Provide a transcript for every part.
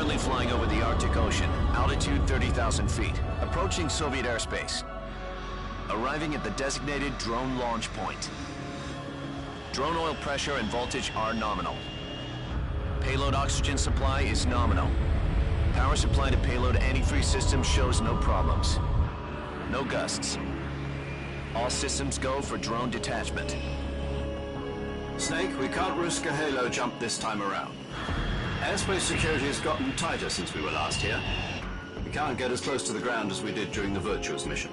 Currently flying over the Arctic Ocean, altitude 30,000 feet, approaching Soviet airspace. Arriving at the designated drone launch point. Drone oil pressure and voltage are nominal. Payload oxygen supply is nominal. Power supply to payload antifreeze system shows no problems. No gusts. All systems go for drone detachment. Snake, we can't risk a halo jump this time around. Airspace security has gotten tighter since we were last here. We can't get as close to the ground as we did during the Virtuous mission.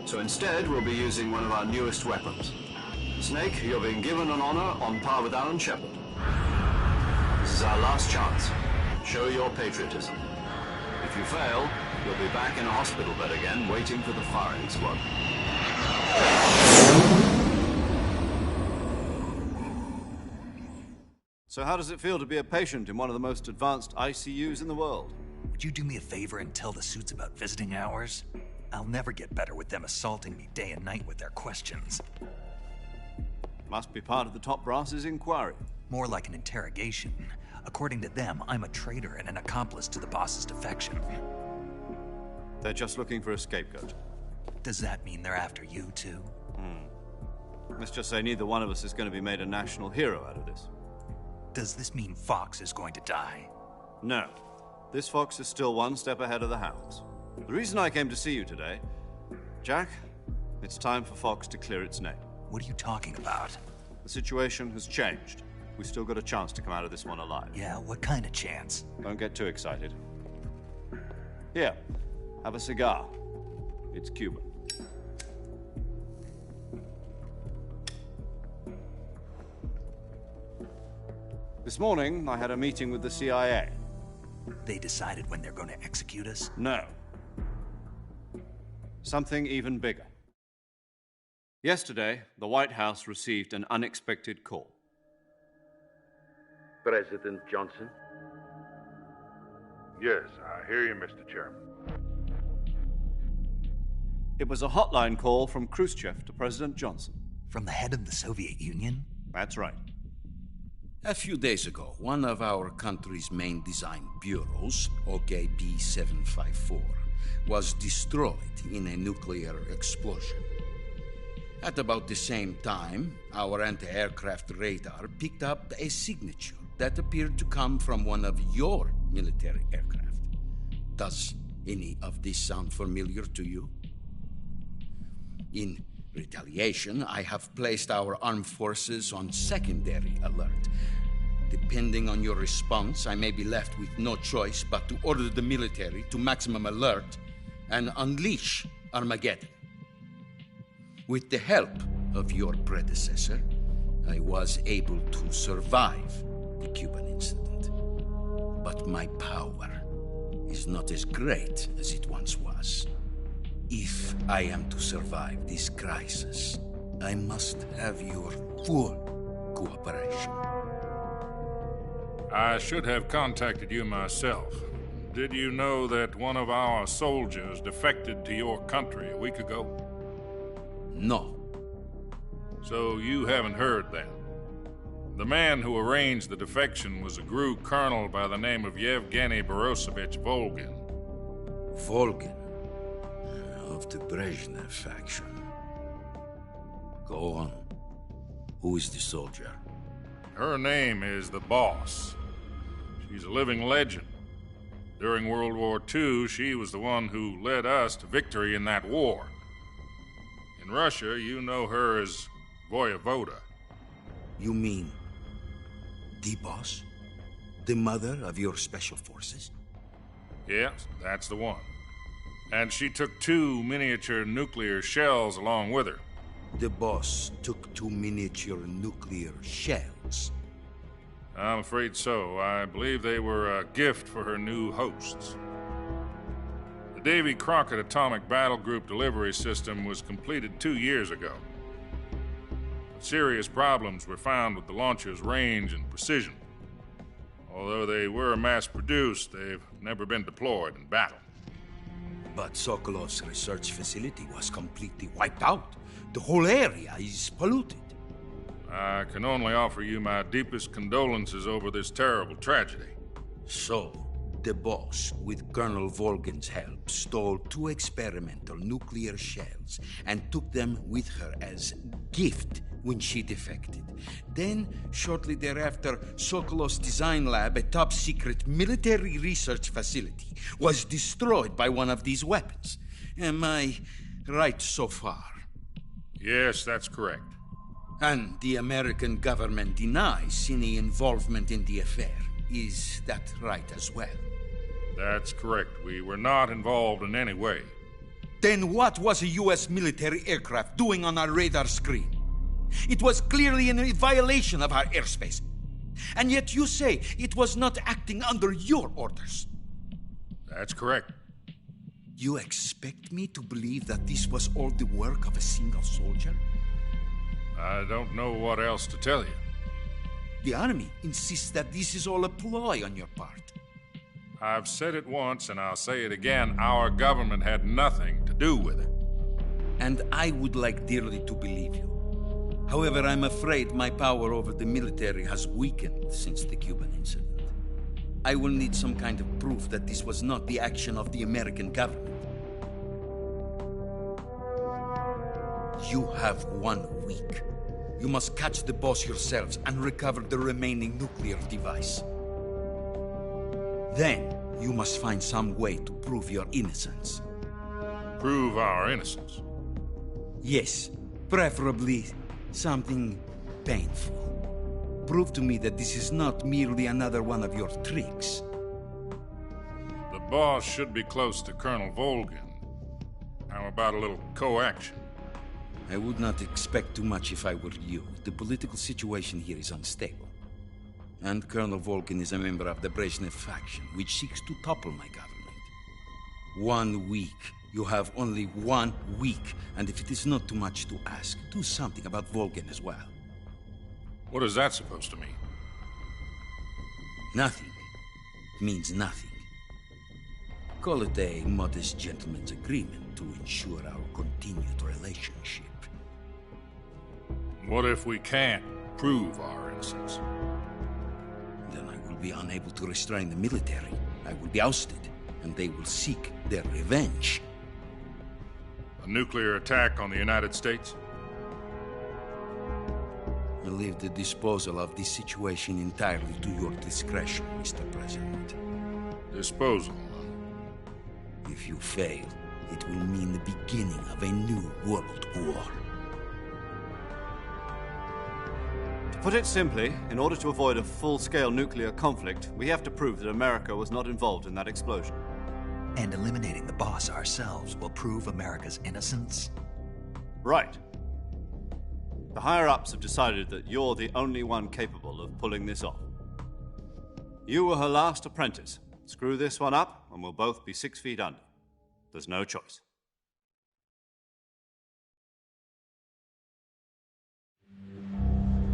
So instead, we'll be using one of our newest weapons. Snake, you're being given an honor on par with Alan Shepard. This is our last chance. Show your patriotism. If you fail, you'll be back in a hospital bed again, waiting for the firing squad. So how does it feel to be a patient in one of the most advanced ICUs in the world? Would you do me a favor and tell the suits about visiting hours? I'll never get better with them assaulting me day and night with their questions. Must be part of the top brass's inquiry. More like an interrogation. According to them, I'm a traitor and an accomplice to the boss's defection. They're just looking for a scapegoat. Does that mean they're after you, too? Let's just say neither one of us is going to be made a national hero out of this. Does this mean Fox is going to die? No. This fox is still one step ahead of the hounds. The reason I came to see you today, Jack, it's time for Fox to clear its name. What are you talking about? The situation has changed. We've still got a chance to come out of this one alive. Yeah, what kind of chance? Don't get too excited. Here, have a cigar. It's Cuban. This morning, I had a meeting with the CIA. They decided when they're going to execute us? No. Something even bigger. Yesterday, the White House received an unexpected call. President Johnson? Yes, I hear you, Mr. Chairman. It was a hotline call from Khrushchev to President Johnson. From the head of the Soviet Union? That's right. A few days ago, one of our country's main design bureaus, OKB 754, was destroyed in a nuclear explosion. At about the same time, our anti-aircraft radar picked up a signature that appeared to come from one of your military aircraft. Does any of this sound familiar to you? In retaliation, I have placed our armed forces on secondary alert. Depending on your response, I may be left with no choice but to order the military to maximum alert and unleash Armageddon. With the help of your predecessor, I was able to survive the Cuban incident. But my power is not as great as it once was. If I am to survive this crisis, I must have your full cooperation. I should have contacted you myself. Did you know that one of our soldiers defected to your country a week ago? No. So you haven't heard then. The man who arranged the defection was a GRU colonel by the name of Yevgeny Borosovich Volgin. Volgin, of the Brezhnev faction. Go on. Who is the soldier? Her name is the Boss. She's a living legend. During World War II, she was the one who led us to victory in that war. In Russia, you know her as Voyevoda. You mean the Boss? The mother of your special forces? Yes, that's the one. And she took 2 miniature nuclear shells along with her. The Boss took 2 miniature nuclear shells. I'm afraid so. I believe they were a gift for her new hosts. The Davy Crockett Atomic Battle Group delivery system was completed 2 years ago. But serious problems were found with the launcher's range and precision. Although they were mass-produced, they've never been deployed in battle. But Sokolov's research facility was completely wiped out. The whole area is polluted. I can only offer you my deepest condolences over this terrible tragedy. So, the boss, with Colonel Volgin's help, stole 2 experimental nuclear shells and took them with her as gift when she defected. Then, shortly thereafter, Sokolov's design lab, a top-secret military research facility, was destroyed by one of these weapons. Am I right so far? Yes, that's correct. And the American government denies any involvement in the affair. Is that right as well? That's correct. We were not involved in any way. Then what was a U.S. military aircraft doing on our radar screen? It was clearly in violation of our airspace. And yet you say it was not acting under your orders. That's correct. You expect me to believe that this was all the work of a single soldier? I don't know what else to tell you. The Army insists that this is all a ploy on your part. I've said it once and I'll say it again. Our government had nothing to do with it. And I would like dearly to believe you. However, I'm afraid my power over the military has weakened since the Cuban incident. I will need some kind of proof that this was not the action of the American government. You have 1 week. You must catch the boss yourselves and recover the remaining nuclear device. Then, you must find some way to prove your innocence. Prove our innocence. Yes, preferably something painful. Prove to me that this is not merely another one of your tricks. The boss should be close to Colonel Volgin. How about a little co-action? I would not expect too much if I were you. The political situation here is unstable. And Colonel Volgin is a member of the Brezhnev faction, which seeks to topple my government. 1 week. You have only 1 week. And if it is not too much to ask, do something about Volgin as well. What is that supposed to mean? Nothing. It means nothing. Call it a modest gentleman's agreement to ensure our continued relationship. What if we can't prove our innocence? Then I will be unable to restrain the military. I will be ousted, and they will seek their revenge. A nuclear attack on the United States? I leave the disposal of this situation entirely to your discretion, Mr. President. Disposal? If you fail, it will mean the beginning of a new world war. To put it simply, in order to avoid a full-scale nuclear conflict, we have to prove that America was not involved in that explosion. And eliminating the boss ourselves will prove America's innocence? Right. The higher-ups have decided that you're the only one capable of pulling this off. You were her last apprentice. Screw this one up, and we'll both be 6 feet under. There's no choice.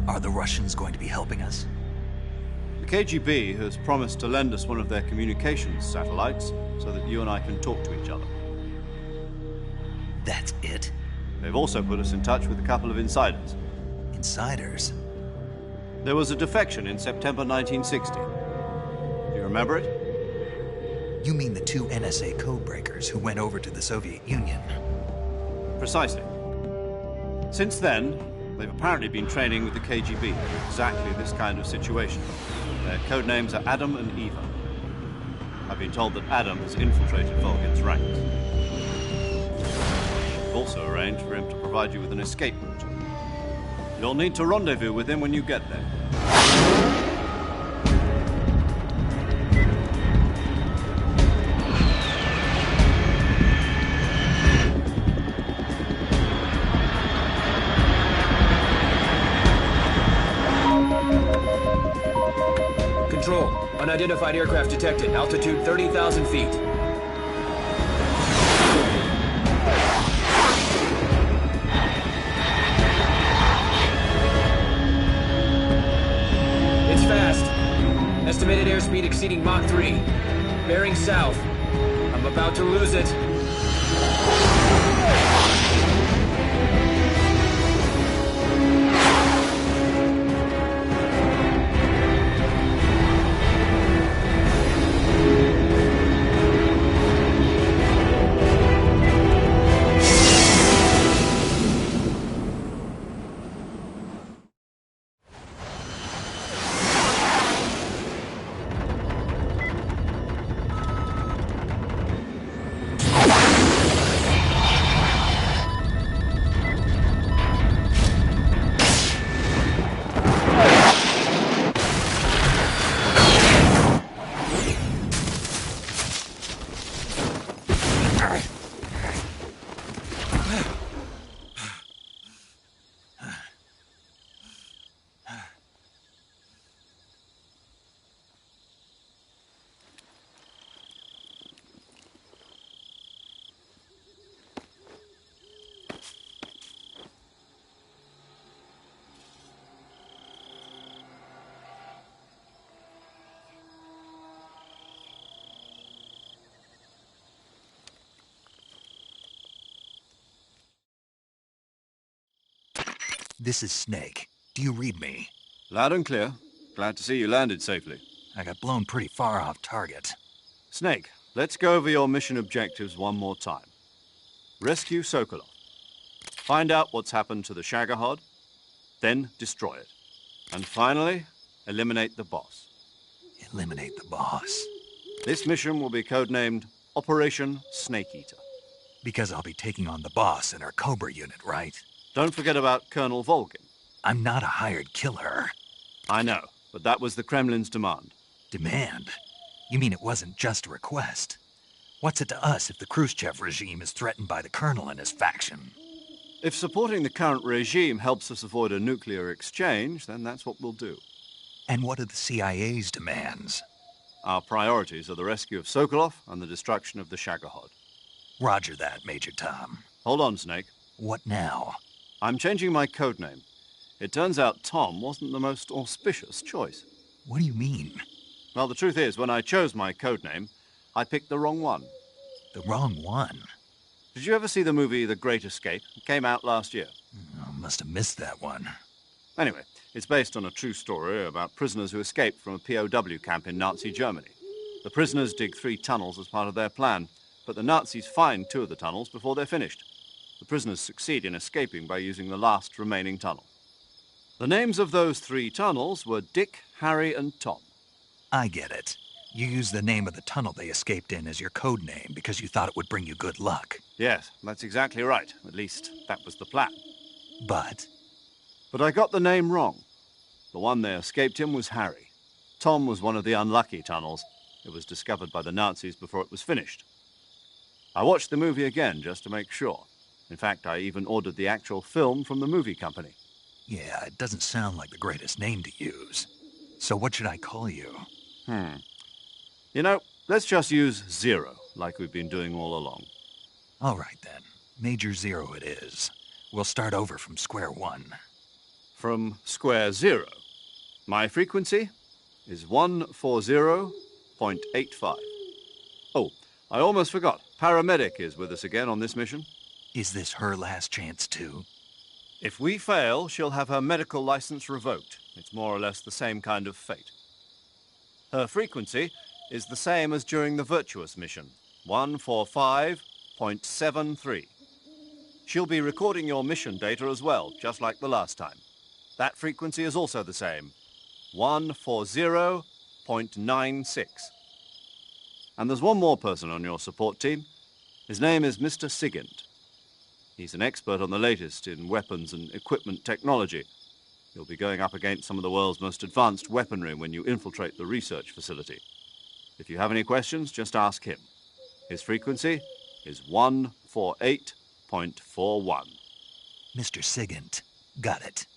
Are the Russians going to be helping us? The KGB has promised to lend us one of their communications satellites so that you and I can talk to each other. That's it? They've also put us in touch with a couple of insiders. Insiders? There was a defection in September 1960. Do you remember it? You mean the 2 NSA codebreakers who went over to the Soviet Union? Precisely. Since then, they've apparently been training with the KGB for exactly this kind of situation. Their code names are Adam and Eva. I've been told that Adam has infiltrated Volgin's ranks. We've also arranged for him to provide you with an escape route. You'll need to rendezvous with him when you get there. Control. Unidentified aircraft detected. Altitude 30,000 feet. It's fast. Estimated airspeed exceeding Mach 3. Bearing south. I'm about to lose it. This is Snake. Do you read me? Loud and clear. Glad to see you landed safely. I got blown pretty far off target. Snake, let's go over your mission objectives one more time. Rescue Sokolov. Find out what's happened to the Shagohod, then destroy it. And finally, eliminate the boss. Eliminate the boss. This mission will be codenamed Operation Snake Eater. Because I'll be taking on the boss in our Cobra unit, right? Don't forget about Colonel Volgin. I'm not a hired killer. I know, but that was the Kremlin's demand. Demand? You mean it wasn't just a request? What's it to us if the Khrushchev regime is threatened by the Colonel and his faction? If supporting the current regime helps us avoid a nuclear exchange, then that's what we'll do. And what are the CIA's demands? Our priorities are the rescue of Sokolov and the destruction of the Shagohod. Roger that, Major Tom. Hold on, Snake. What now? I'm changing my codename. It turns out Tom wasn't the most auspicious choice. What do you mean? Well, the truth is, when I chose my codename, I picked the wrong one. The wrong one? Did you ever see the movie The Great Escape? It came out last year. Oh, must have missed that one. Anyway, it's based on a true story about prisoners who escaped from a POW camp in Nazi Germany. The prisoners dig 3 tunnels as part of their plan, but the Nazis find 2 of the tunnels before they're finished. The prisoners succeed in escaping by using the last remaining tunnel. The names of those 3 tunnels were Dick, Harry, and Tom. I get it. You used the name of the tunnel they escaped in as your code name because you thought it would bring you good luck. Yes, that's exactly right. At least, that was the plan. But I got the name wrong. The one they escaped in was Harry. Tom was one of the unlucky tunnels. It was discovered by the Nazis before it was finished. I watched the movie again just to make sure. In fact, I even ordered the actual film from the movie company. yeah, it doesn't sound like the greatest name to use. So what should I call you? You know, let's just use Zero, like we've been doing all along. All right, then. Major Zero it is. We'll start over from square one. From square zero. My frequency is 140.85. Oh, I almost forgot. Paramedic is with us again on this mission. Is this her last chance, too? If we fail, she'll have her medical license revoked. It's more or less the same kind of fate. Her frequency is the same as during the Virtuous mission, 145.73. She'll be recording your mission data as well, just like the last time. That frequency is also the same, 140.96. And there's one more person on your support team. His name is Mr. Sigint. He's an expert on the latest in weapons and equipment technology. You'll be going up against some of the world's most advanced weaponry when you infiltrate the research facility. If you have any questions, just ask him. His frequency is 148.41. Mr. Sigint. Got it.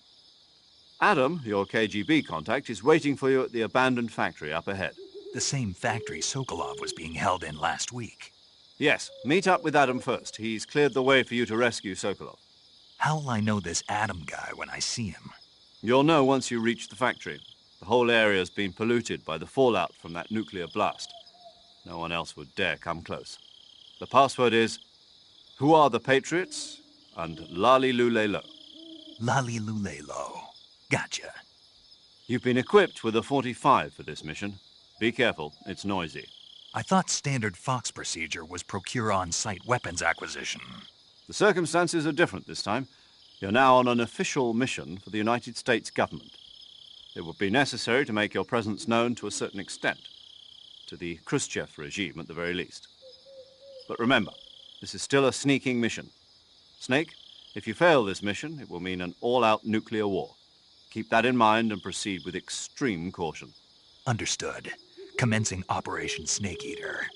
Adam, your KGB contact, is waiting for you at the abandoned factory up ahead. The same factory Sokolov was being held in last week. Yes, meet up with Adam first. He's cleared the way for you to rescue Sokolov. How will I know this Adam guy when I see him? You'll know once you reach the factory. The whole area's been polluted by the fallout from that nuclear blast. No one else would dare come close. The password is, "Who are the Patriots?" and "Lali Lule Lo." Lali Lulelo. Gotcha. You've been equipped with a 45 for this mission. Be careful, it's noisy. I thought standard Fox procedure was procure on-site weapons acquisition. The circumstances are different this time. You're now on an official mission for the United States government. It would be necessary to make your presence known to a certain extent, to the Khrushchev regime at the very least. But remember, this is still a sneaking mission. Snake, if you fail this mission, it will mean an all-out nuclear war. Keep that in mind and proceed with extreme caution. Understood. Commencing Operation Snake Eater.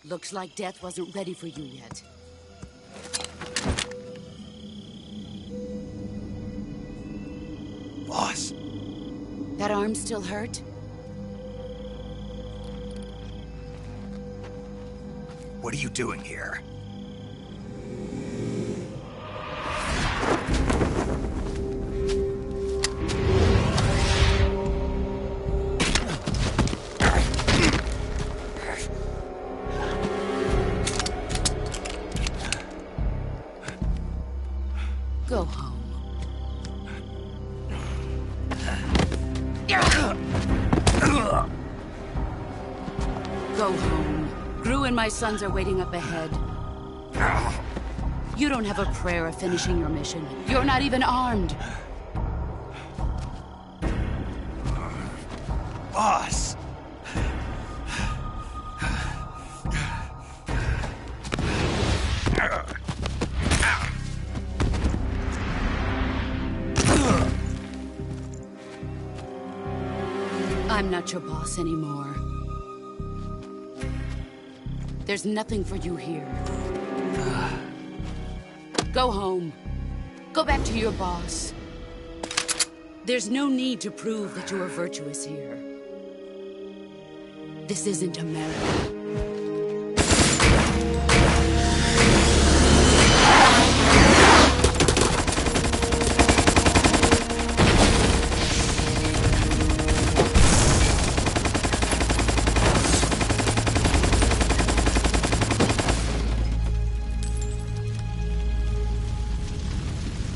Looks like death wasn't ready for you yet. Boss. That arm still hurt? What are you doing here? Go home. Go home. Gru and my sons are waiting up ahead. You don't have a prayer of finishing your mission. You're not even armed. Boss! I'm not your boss anymore. There's nothing for you here. Go home. Go back to your boss. There's no need to prove that you are virtuous here. This isn't America.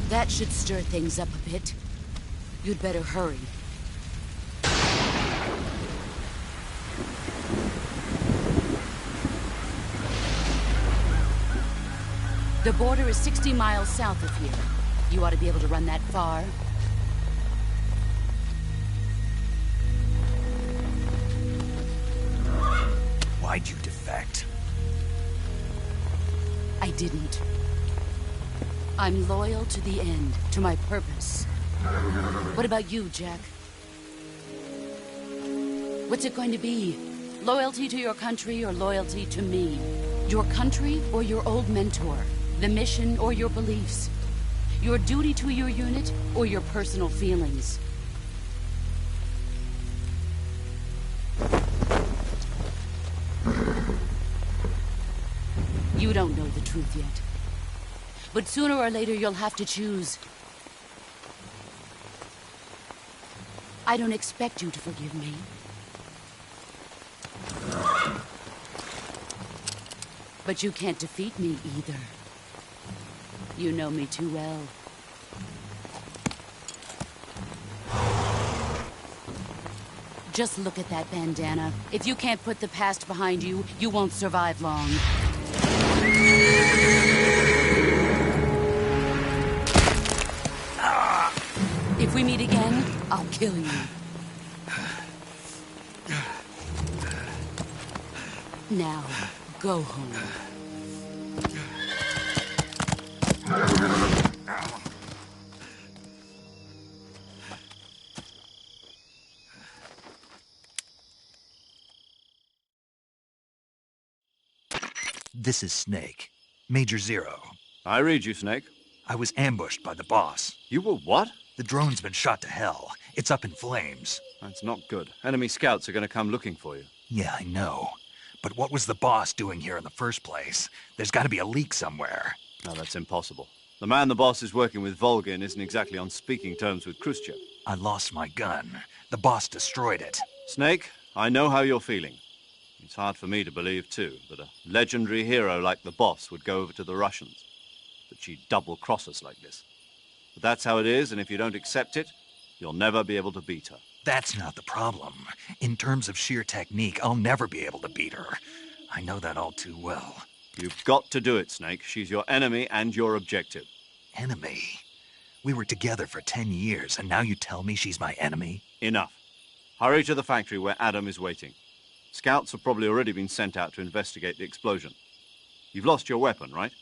That should stir things up a bit. You'd better hurry. The border is 60 miles south of here. You ought to be able to run that far. Why'd you defect? I didn't. I'm loyal to the end, to my purpose. What about you, Jack? What's it going to be? Loyalty to your country or loyalty to me? Your country or your old mentor? The mission or your beliefs? Your duty to your unit or your personal feelings? You don't know the truth yet. But sooner or later, you'll have to choose. I don't expect you to forgive me. But you can't defeat me either. You know me too well. Just look at that bandana. If you can't put the past behind you, you won't survive long. If we meet again, I'll kill you. Now, go home. This is Snake. Major Zero. I read you, Snake. I was ambushed by the boss. You were what? The drone's been shot to hell. It's up in flames. That's not good. Enemy scouts are going to come looking for you. Yeah, I know. But what was the boss doing here in the first place? There's got to be a leak somewhere. No, that's impossible. The man the boss is working with, Volgin, isn't exactly on speaking terms with Khrushchev. I lost my gun. The boss destroyed it. Snake, I know how you're feeling. It's hard for me to believe, too, that a legendary hero like the boss would go over to the Russians. That she'd double-cross us like this. But that's how it is, and if you don't accept it, you'll never be able to beat her. That's not the problem. In terms of sheer technique, I'll never be able to beat her. I know that all too well. You've got to do it, Snake. She's your enemy and your objective. Enemy? We were together for 10 years, and now you tell me she's my enemy? Enough. Hurry to the factory where Adam is waiting. Scouts have probably already been sent out to investigate the explosion. You've lost your weapon, right?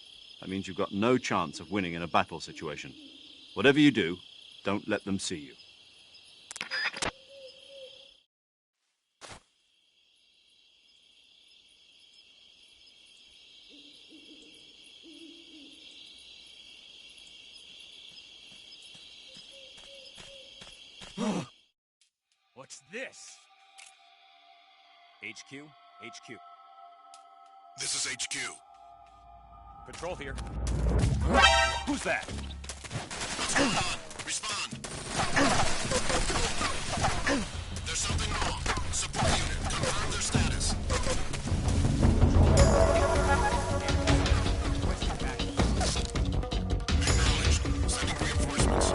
That means you've got no chance of winning in a battle situation. Whatever you do, don't let them see you. this? HQ? HQ. This is HQ. Patrol here. Who's that? What's going on? Respond. There's something wrong. Support unit, confirm their status. Acknowledged. Sending reinforcements.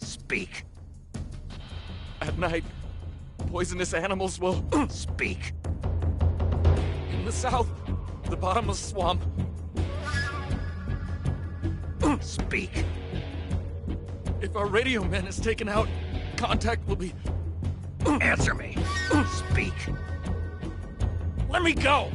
Speak. At night, poisonous animals will... Speak. In the south, the bottomless swamp. Speak. If our radio man is taken out, contact will be... Answer me. Speak. Let me go!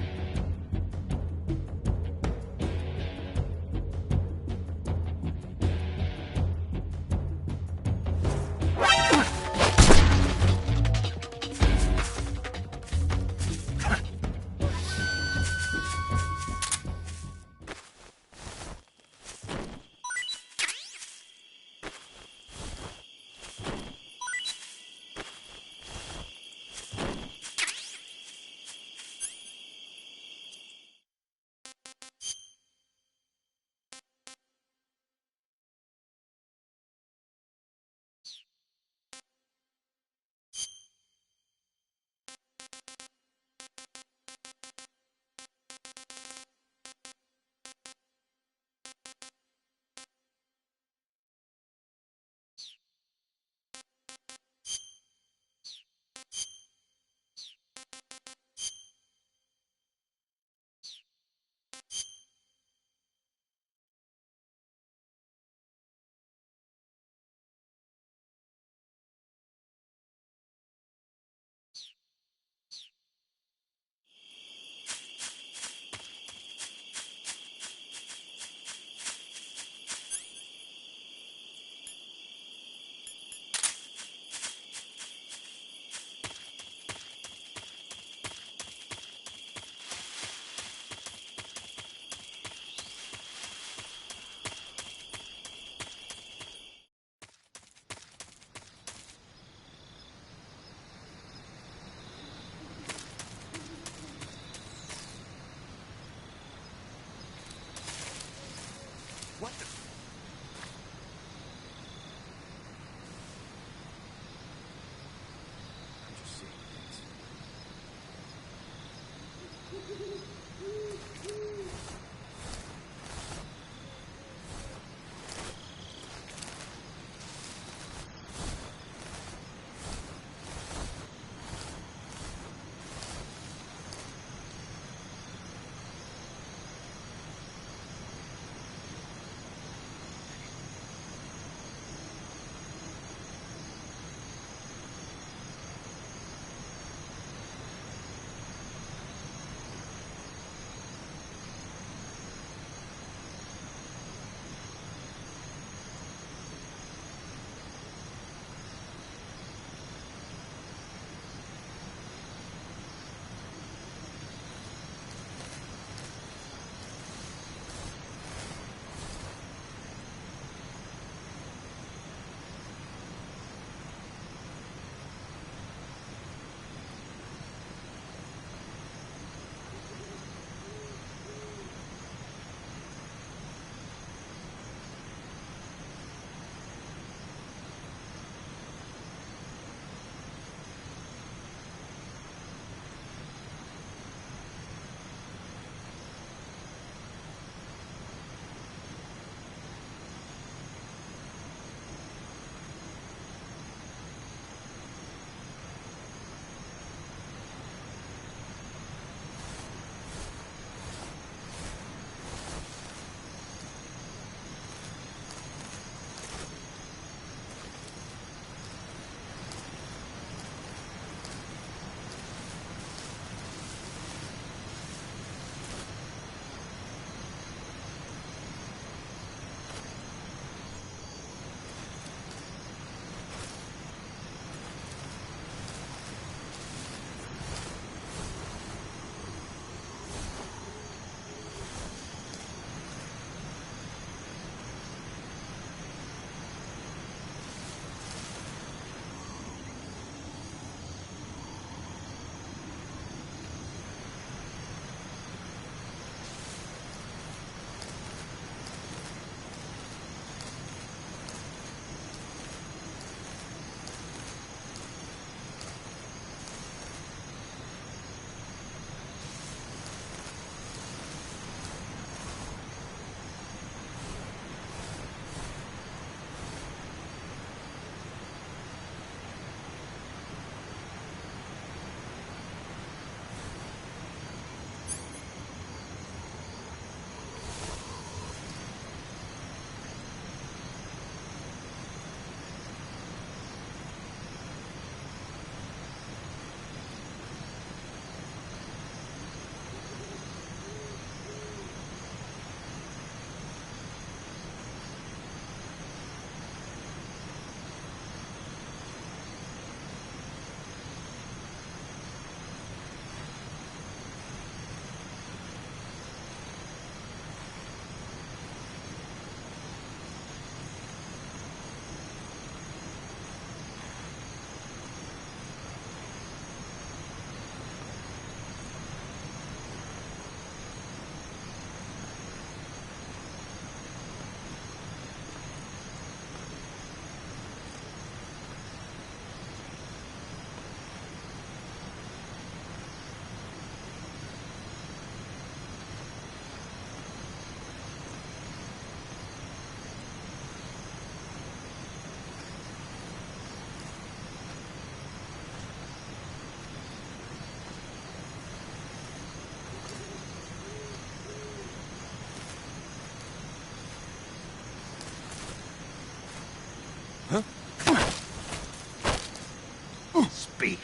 Speak.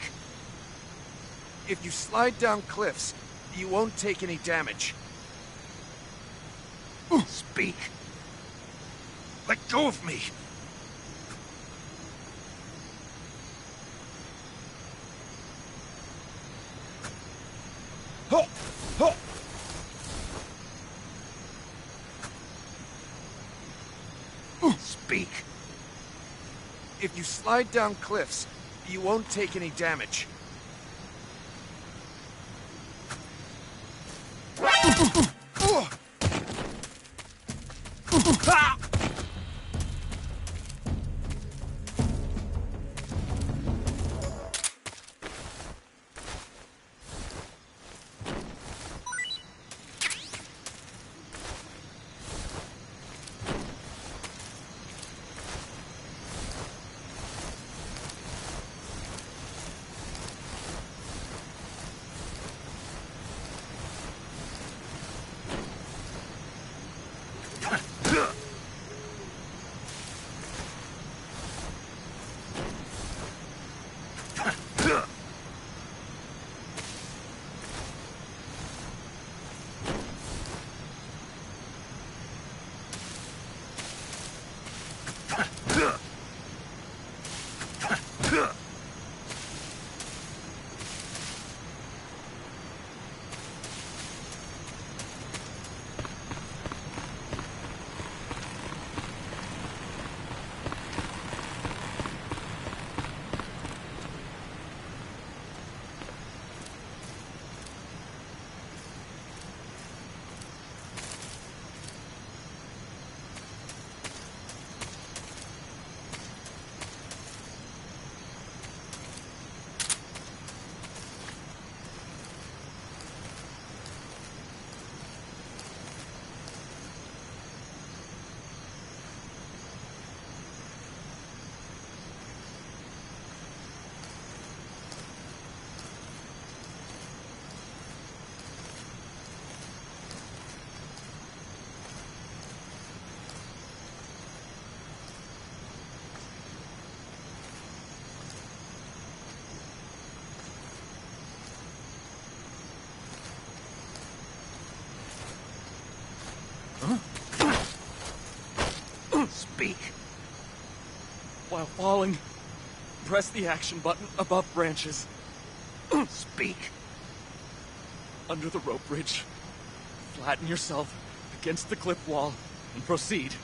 If you slide down cliffs, you won't take any damage. Speak. Let go of me. Speak. If you slide down cliffs, you won't take any damage. Speak. While falling, press the action button above branches. Speak. Under the rope bridge. Flatten yourself against the cliff wall and proceed.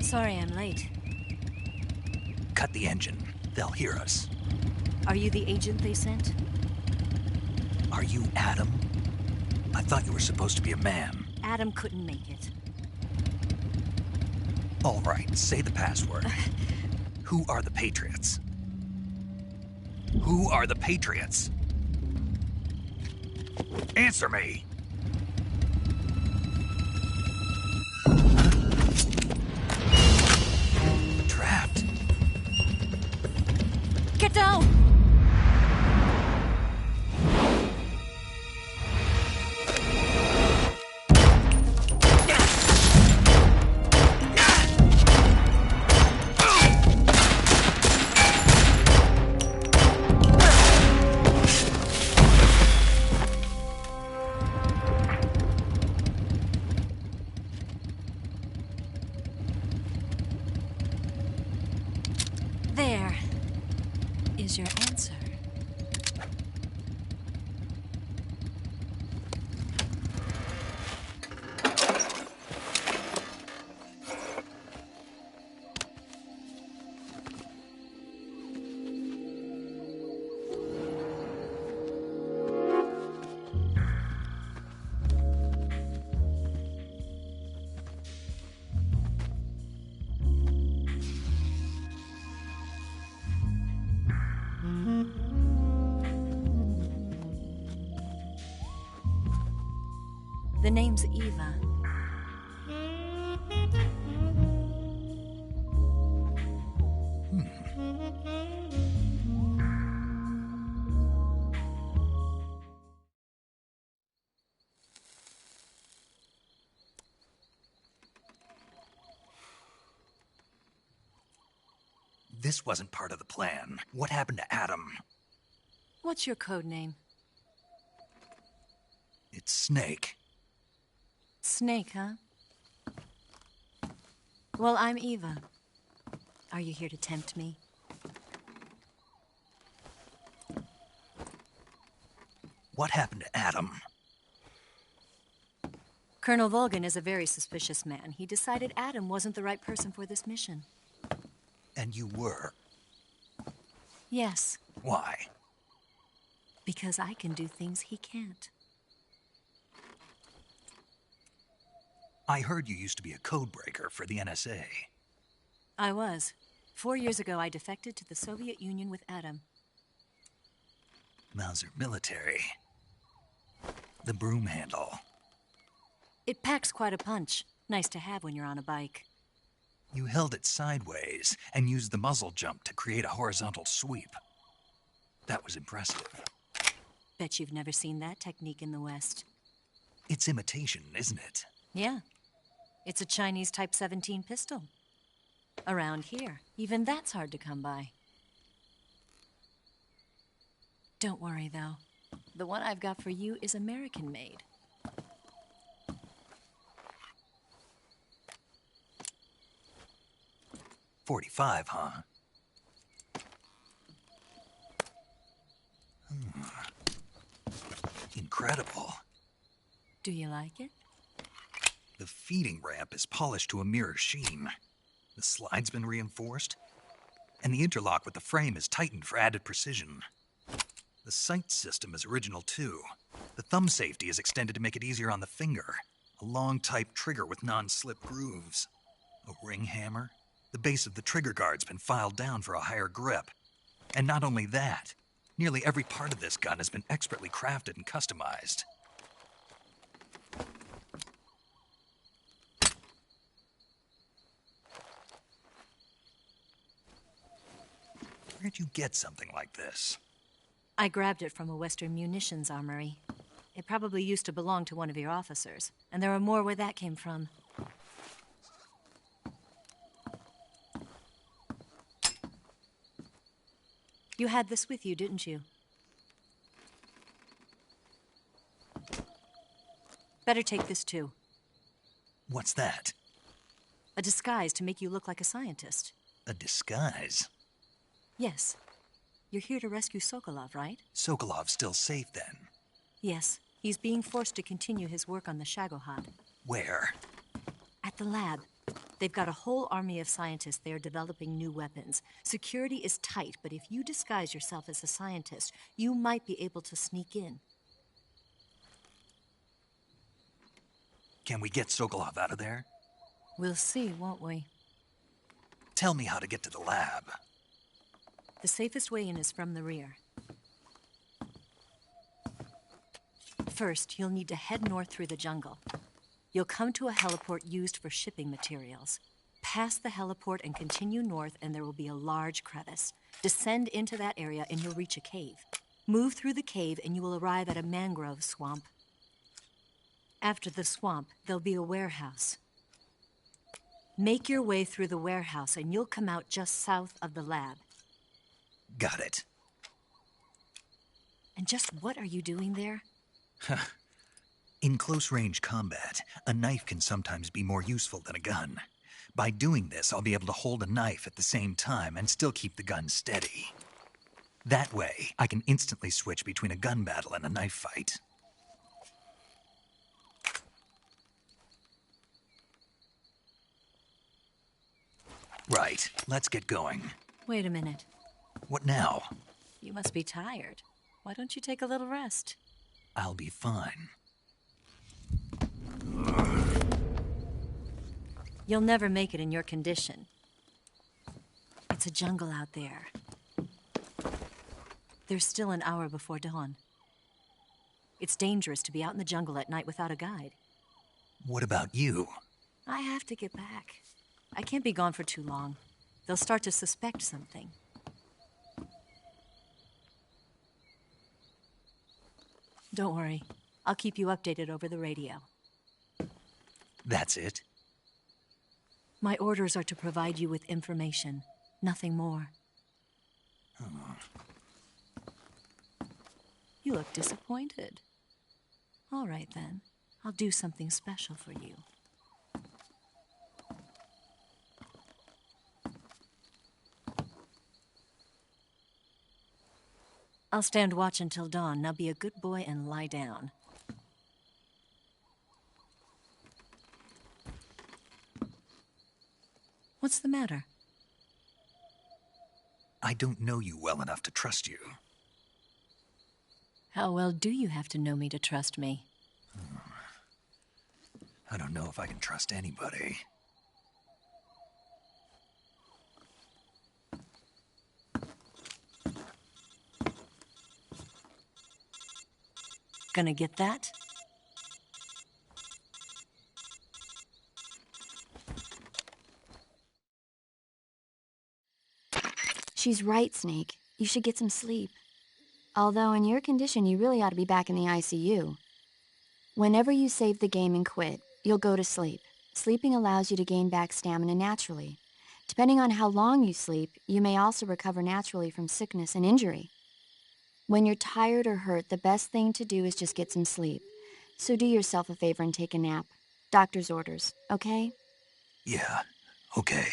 Sorry I'm late. Cut the engine. They'll hear us. Are you the agent they sent? Are you Adam? I thought you were supposed to be a man. Adam couldn't make it. All right, say the password. Who are the Patriots? Who are the Patriots? Answer me! Trapped. Get down! There is your answer. The name's Eva. This wasn't part of the plan. What happened to Adam? What's your code name? It's Snake. Snake, huh? Well, I'm Eva. Are you here to tempt me? What happened to Adam? Colonel Volgan is a very suspicious man. He decided Adam wasn't the right person for this mission. And you were. Yes, Why? because I can do things he can't. I heard you used to be a codebreaker for the NSA. I was. 4 years ago, I defected to the Soviet Union with Adam. Mauser military. The broom handle. It packs quite a punch. Nice to have when you're on a bike. You held it sideways and used the muzzle jump to create a horizontal sweep. That was impressive. Bet you've never seen that technique in the West. It's imitation, isn't it? Yeah. It's a Chinese Type 17 pistol. Around here, even that's hard to come by. Don't worry, though. The one I've got for you is American-made. .45, huh? Incredible. Do you like it? The feeding ramp is polished to a mirror sheen. The slide's been reinforced, and the interlock with the frame is tightened for added precision. The sight system is original too. The thumb safety is extended to make it easier on the finger. A long type trigger with non-slip grooves. A ring hammer. The base of the trigger guard's been filed down for a higher grip. And not only that, nearly every part of this gun has been expertly crafted and customized. Where'd you get something like this? I grabbed it from a Western munitions armory. It probably used to belong to one of your officers, and there are more where that came from. You had this with you, didn't you? Better take this too. What's that? A disguise to make you look like a scientist. A disguise? Yes. You're here to rescue Sokolov, right? Sokolov's still safe then. Yes. He's being forced to continue his work on the Shagohod. Where? At the lab. They've got a whole army of scientists there developing new weapons. Security is tight, but if you disguise yourself as a scientist, you might be able to sneak in. Can we get Sokolov out of there? We'll see, won't we? Tell me how to get to the lab. The safest way in is from the rear. First, you'll need to head north through the jungle. You'll come to a heliport used for shipping materials. Pass the heliport and continue north, and there will be a large crevice. Descend into that area, and you'll reach a cave. Move through the cave, and you will arrive at a mangrove swamp. After the swamp, there'll be a warehouse. Make your way through the warehouse, and you'll come out just south of the lab. Got it. And just what are you doing there? In close-range combat, a knife can sometimes be more useful than a gun. By doing this, I'll be able to hold a knife at the same time and still keep the gun steady. That way, I can instantly switch between a gun battle and a knife fight. Right, let's get going. Wait a minute. What now? You must be tired. Why don't you take a little rest? I'll be fine. You'll never make it in your condition. It's a jungle out there. There's still an hour before dawn. It's dangerous to be out in the jungle at night without a guide. What about you? I have to get back. I can't be gone for too long. They'll start to suspect something. Don't worry. I'll keep you updated over the radio. That's it? My orders are to provide you with information. Nothing more. You look disappointed. All right, then. I'll do something special for you. I'll stand watch until dawn. Now be a good boy and lie down. What's the matter? I don't know you well enough to trust you. How well do you have to know me to trust me? I don't know if I can trust anybody. Gonna get that? She's right, Snake. You should get some sleep. Although in your condition, you really ought to be back in the ICU. Whenever you save the game and quit, you'll go to sleep. Sleeping allows you to gain back stamina naturally. Depending on how long you sleep, you may also recover naturally from sickness and injury. When you're tired or hurt, the best thing to do is just get some sleep. So do yourself a favor and take a nap. Doctor's orders, okay? Yeah, okay.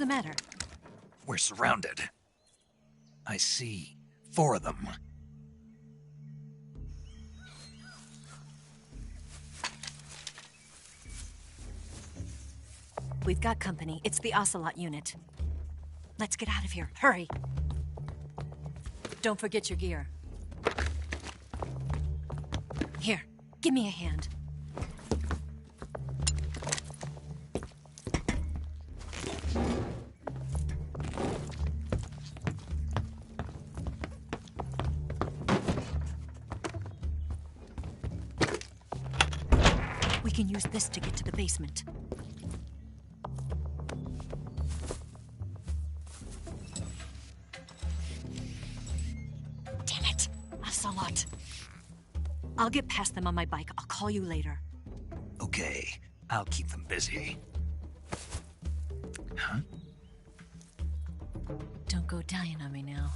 the matter? We're surrounded. I see 4 of them. We've got company. It's the Ocelot unit. Let's get out of here. Hurry! Don't forget your gear. Here, give me a hand. We can use this to get to the basement. Damn it! Ocelot. I'll get past them on my bike. I'll call you later. Okay, I'll keep them busy. Huh? Don't go dying on me now.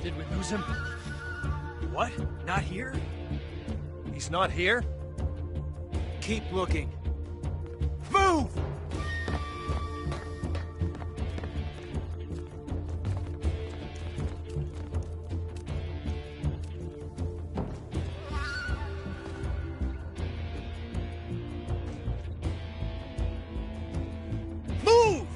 Did we lose him? What? Not here? He's not here? Keep looking. Move! Move!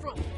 from?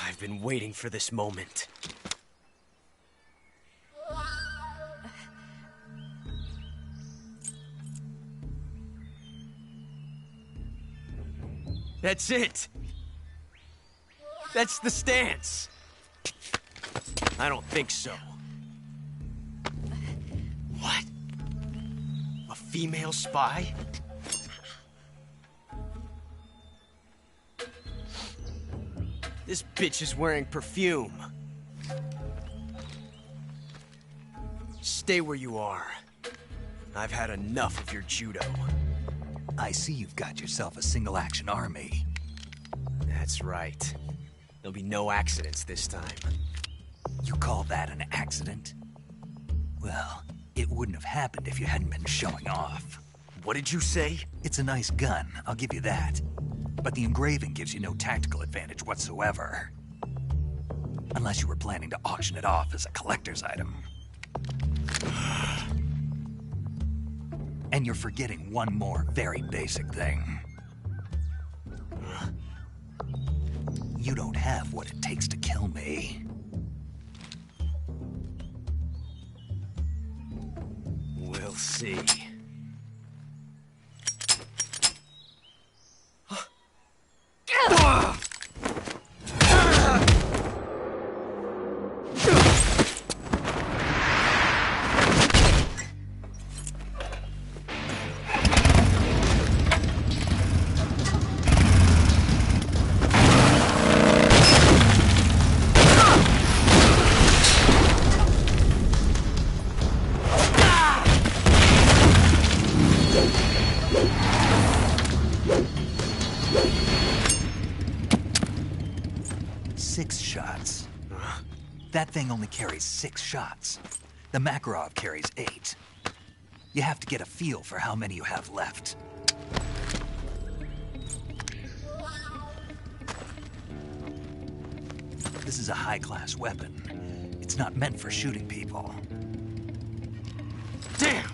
I've been waiting for this moment. That's it! That's the stance! I don't think so. What? A female spy? This bitch is wearing perfume. Stay where you are. I've had enough of your judo. I see you've got yourself a single-action army. That's right. There'll be no accidents this time. You call that an accident? Well, it wouldn't have happened if you hadn't been showing off. What did you say? It's a nice gun, I'll give you that. But the engraving gives you no tactical advantage whatsoever. Unless you were planning to auction it off as a collector's item. And you're forgetting one more very basic thing. You don't have what it takes to kill me. We'll see. That thing only carries 6 shots. The Makarov carries 8. You have to get a feel for how many you have left. This is a high-class weapon. It's not meant for shooting people. Damn!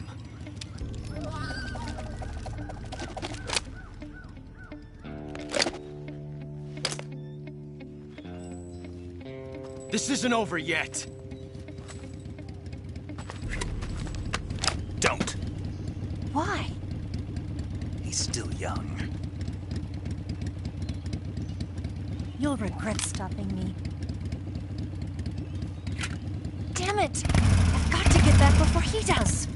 This isn't over yet. Don't. Why? He's still young. You'll regret stopping me. Damn it! I've got to get back before he does.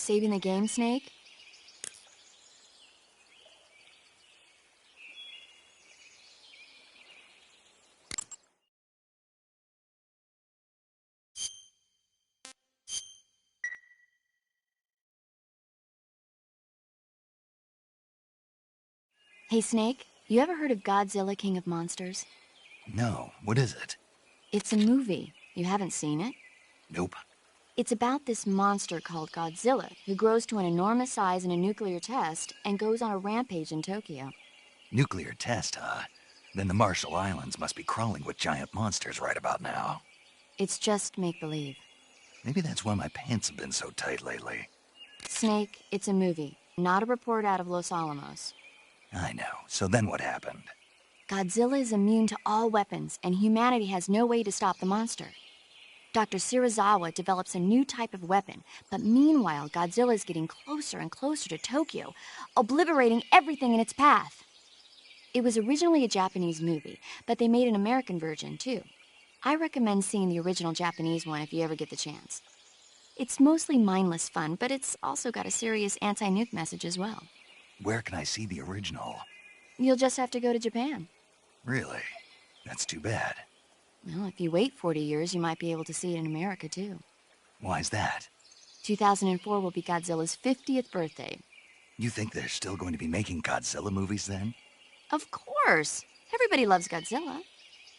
saving the game, Snake? Hey, Snake, you ever heard of Godzilla, King of Monsters? No, what is it? It's a movie. You haven't seen it? Nope. It's about this monster called Godzilla, who grows to an enormous size in a nuclear test and goes on a rampage in Tokyo. Nuclear test, huh? Then the Marshall Islands must be crawling with giant monsters right about now. It's just make-believe. Maybe that's why my pants have been so tight lately. Snake, it's a movie, not a report out of Los Alamos. I know. So then what happened? Godzilla is immune to all weapons, and humanity has no way to stop the monster. Dr. Shirazawa develops a new type of weapon, but meanwhile, Godzilla is getting closer and closer to Tokyo, obliterating everything in its path. It was originally a Japanese movie, but they made an American version, too. I recommend seeing the original Japanese one if you ever get the chance. It's mostly mindless fun, but it's also got a serious anti-nuke message as well. Where can I see the original? You'll just have to go to Japan. Really? That's too bad. Well, if you wait 40 years, you might be able to see it in America, too. Why's that? 2004 will be Godzilla's 50th birthday. You think they're still going to be making Godzilla movies then? Of course! Everybody loves Godzilla.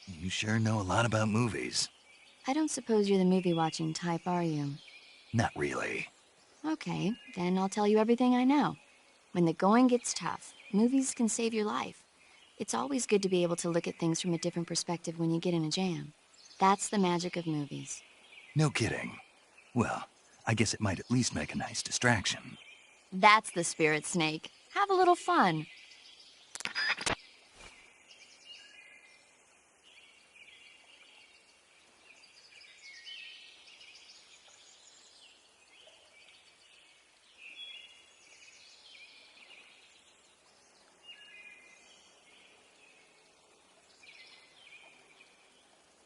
You sure know a lot about movies. I don't suppose you're the movie-watching type, are you? Not really. Okay, then I'll tell you everything I know. When the going gets tough, movies can save your life. It's always good to be able to look at things from a different perspective when you get in a jam. That's the magic of movies. No kidding. Well, I guess it might at least make a nice distraction. That's the spirit, Snake. Have a little fun.